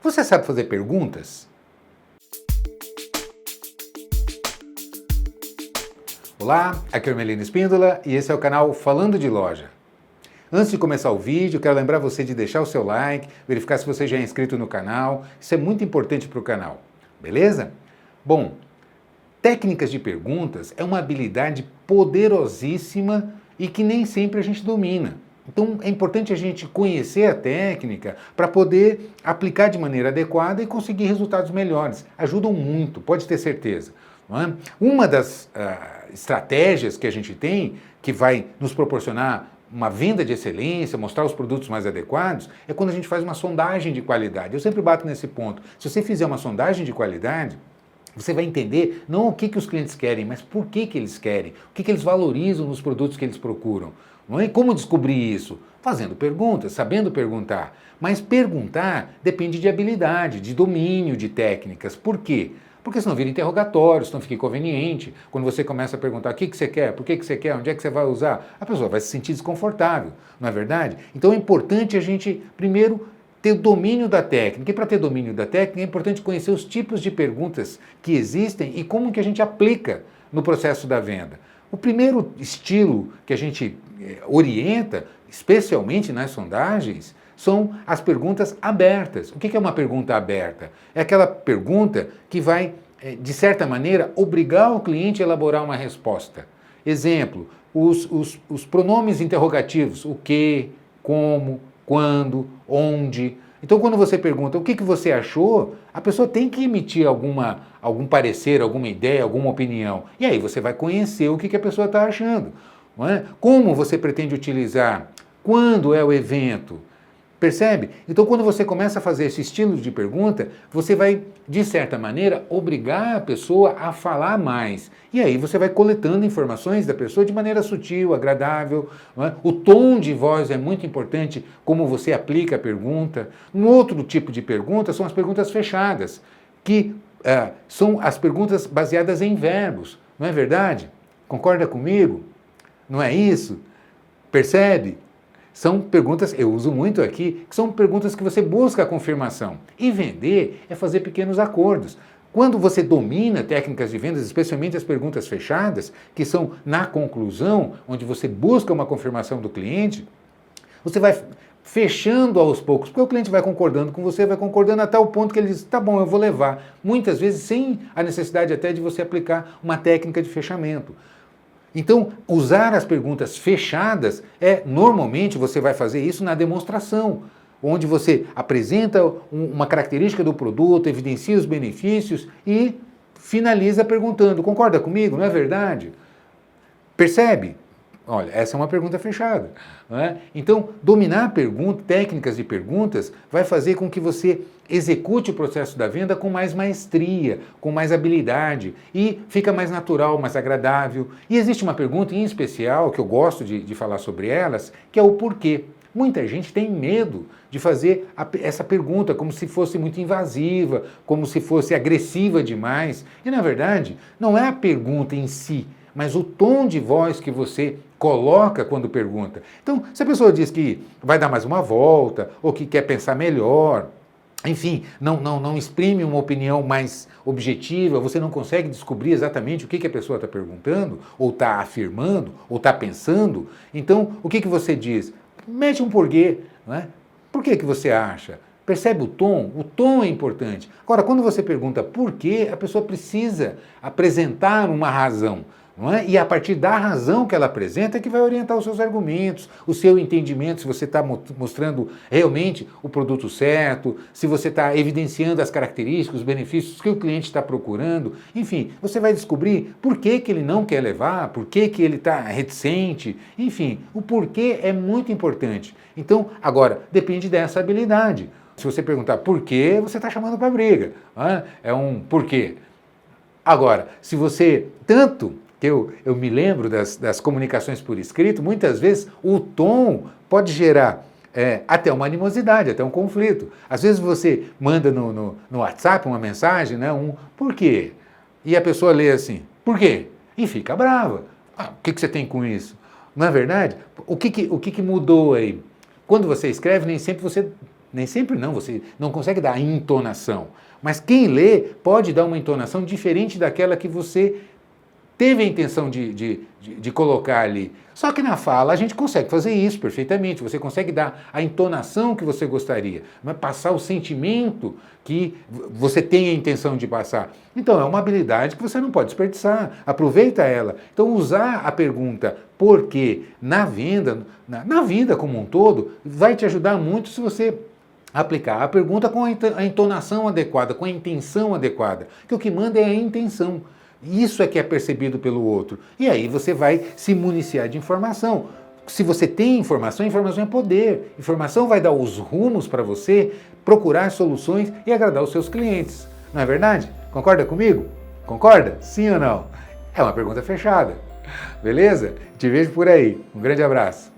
Você sabe fazer perguntas? Olá, aqui é o Ermelino Espíndola e esse é o canal Falando de Loja. Antes de começar o vídeo, quero lembrar você de deixar o seu like, verificar se você já é inscrito no canal, isso é muito importante para o canal, beleza? Bom, técnicas de perguntas é uma habilidade poderosíssima e que nem sempre a gente domina. Então é importante a gente conhecer a técnica para poder aplicar de maneira adequada e conseguir resultados melhores. Ajudam muito, pode ter certeza. Não é? Uma das estratégias que a gente tem, que vai nos proporcionar uma venda de excelência, mostrar os produtos mais adequados, é quando a gente faz uma sondagem de qualidade. Eu sempre bato nesse ponto. Se você fizer uma sondagem de qualidade, você vai entender não o que os clientes querem, mas por que eles querem, o que eles valorizam nos produtos que eles procuram. Não é? Como descobrir isso? Fazendo perguntas, sabendo perguntar. Mas perguntar depende de habilidade, de domínio de técnicas. Por quê? Porque senão vira interrogatório, senão fica inconveniente. Quando você começa a perguntar o que você quer, por que você quer, onde é que você vai usar, a pessoa vai se sentir desconfortável, não é verdade? Então é importante a gente, primeiro, ter o domínio da técnica. E para ter domínio da técnica é importante conhecer os tipos de perguntas que existem e como que a gente aplica no processo da venda. O primeiro estilo que a gente orienta, especialmente nas sondagens, são as perguntas abertas. O que é uma pergunta aberta? É aquela pergunta que vai, de certa maneira, obrigar o cliente a elaborar uma resposta. Exemplo, os pronomes interrogativos, o que, como, quando, onde. Então, quando você pergunta o que você achou, a pessoa tem que emitir algum parecer, alguma ideia, alguma opinião. E aí você vai conhecer o que a pessoa está achando. Não é? Como você pretende utilizar? Quando é o evento? Percebe? Então, quando você começa a fazer esse estilo de pergunta, você vai, de certa maneira, obrigar a pessoa a falar mais. E aí você vai coletando informações da pessoa de maneira sutil, agradável. Não é? O tom de voz é muito importante, como você aplica a pergunta. Um outro tipo de pergunta são as perguntas fechadas, que são as perguntas baseadas em verbos. Não é verdade? Concorda comigo? Não é isso? Percebe? São perguntas, eu uso muito aqui, que são perguntas que você busca a confirmação. E vender é fazer pequenos acordos. Quando você domina técnicas de vendas, especialmente as perguntas fechadas, que são na conclusão, onde você busca uma confirmação do cliente, você vai fechando aos poucos, porque o cliente vai concordando com você, vai concordando até o ponto que ele diz, tá bom, eu vou levar. Muitas vezes sem a necessidade até de você aplicar uma técnica de fechamento. Então, usar as perguntas fechadas normalmente você vai fazer isso na demonstração, onde você apresenta uma característica do produto, evidencia os benefícios e finaliza perguntando, concorda comigo? Não é verdade? Percebe? Olha, essa é uma pergunta fechada. Não é? Então, dominar técnicas de perguntas vai fazer com que você execute o processo da venda com mais maestria, com mais habilidade e fica mais natural, mais agradável. E existe uma pergunta em especial, que eu gosto de falar sobre elas, que é o porquê. Muita gente tem medo de fazer essa pergunta como se fosse muito invasiva, como se fosse agressiva demais. E, na verdade, não é a pergunta em si, mas o tom de voz que você coloca quando pergunta. Então, se a pessoa diz que vai dar mais uma volta, ou que quer pensar melhor, enfim, não exprime uma opinião mais objetiva, você não consegue descobrir exatamente o que a pessoa está perguntando, ou está afirmando, ou está pensando, então, o que você diz? Mete um porquê, não é? Por que você acha? Percebe o tom? O tom é importante. Agora, quando você pergunta por quê, a pessoa precisa apresentar uma razão. Não é? E a partir da razão que ela apresenta é que vai orientar os seus argumentos, o seu entendimento, se você está mostrando realmente o produto certo, se você está evidenciando as características, os benefícios que o cliente está procurando. Enfim, você vai descobrir por que ele não quer levar, por que ele está reticente. Enfim, o porquê é muito importante. Então, agora, depende dessa habilidade. Se você perguntar por quê, você está chamando para briga. É um porquê. Agora, se você que eu me lembro das comunicações por escrito, muitas vezes o tom pode gerar até uma animosidade, até um conflito. Às vezes você manda no WhatsApp uma mensagem, né, por quê? E a pessoa lê assim, por quê? E fica brava. O que você tem com isso? Não é verdade? O que mudou aí? Quando você escreve, nem sempre você Nem sempre não, você não consegue dar a entonação. Mas quem lê pode dar uma entonação diferente daquela que você teve a intenção de colocar ali. Só que na fala a gente consegue fazer isso perfeitamente. Você consegue dar a entonação que você gostaria, mas passar o sentimento que você tem a intenção de passar. Então é uma habilidade que você não pode desperdiçar. Aproveita ela. Então usar a pergunta por quê na venda, na vida como um todo, vai te ajudar muito se você aplicar a pergunta com a entonação adequada, com a intenção adequada. Que o que manda é a intenção. Isso é que é percebido pelo outro. E aí você vai se municiar de informação. Se você tem informação, informação é poder. Informação vai dar os rumos para você procurar soluções e agradar os seus clientes. Não é verdade? Concorda comigo? Concorda? Sim ou não? É uma pergunta fechada. Beleza? Te vejo por aí. Um grande abraço.